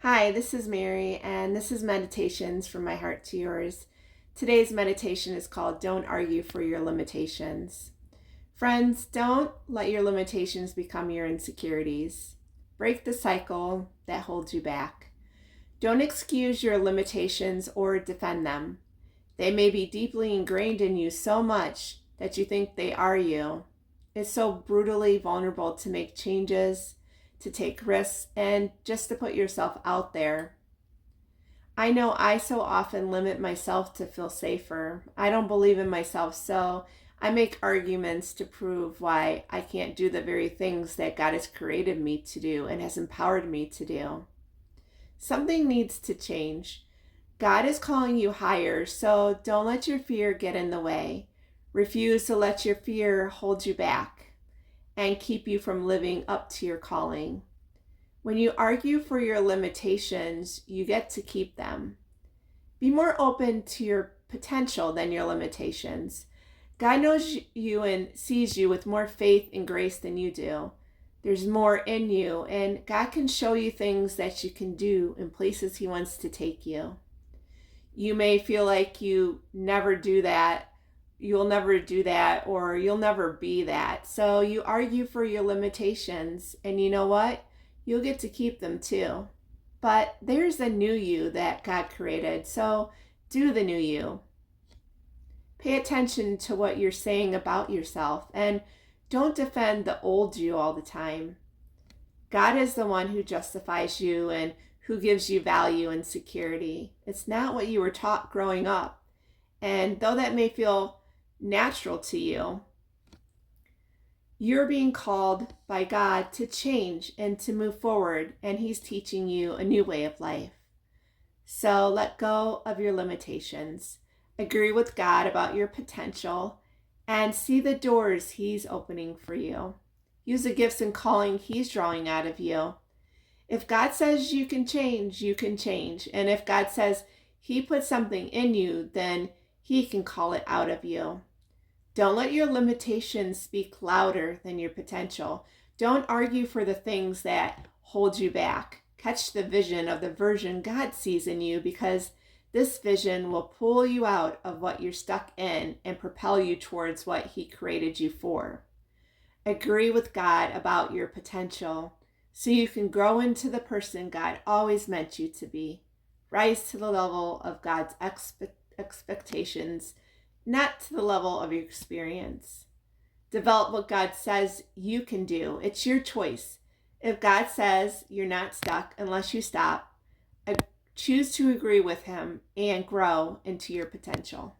Hi, this is Mary, and this is Meditations from My Heart to Yours. Today's meditation is called Don't Argue for Your Limitations. Friends, don't let your limitations become your insecurities. Break the cycle that holds you back. Don't excuse your limitations or defend them. They may be deeply ingrained in you so much that you think they are you. It's so brutally vulnerable to make changes, to take risks, and just to put yourself out there. I know I so often limit myself to feel safer. I don't believe in myself, so I make arguments to prove why I can't do the very things that God has created me to do and has empowered me to do. Something needs to change. God is calling you higher, so don't let your fear get in the way. Refuse to let your fear hold you back and keep you from living up to your calling. When you argue for your limitations, you get to keep them. Be more open to your potential than your limitations. God knows you and sees you with more faith and grace than you do. There's more in you, and God can show you things that you can do in places He wants to take you. You may feel like you never do that, you'll never do that, or you'll never be that. So you argue for your limitations, and you know what? You'll get to keep them too. But there's a new you that God created, so do the new you. Pay attention to what you're saying about yourself, and don't defend the old you all the time. God is the one who justifies you and who gives you value and security. It's not what you were taught growing up. And though that may feel natural to you, you're being called by God to change and to move forward, and He's teaching you a new way of life. So let go of your limitations. Agree with God about your potential and see the doors He's opening for you. Use the gifts and calling He's drawing out of you. If God says you can change, you can change. And if God says He put something in you, then He can call it out of you. Don't let your limitations speak louder than your potential. Don't argue for the things that hold you back. Catch the vision of the version God sees in you, because this vision will pull you out of what you're stuck in and propel you towards what He created you for. Agree with God about your potential so you can grow into the person God always meant you to be. Rise to the level of God's expectations, not to the level of your experience. Develop what God says you can do. It's your choice. If God says you're not stuck unless you stop, choose to agree with Him and grow into your potential.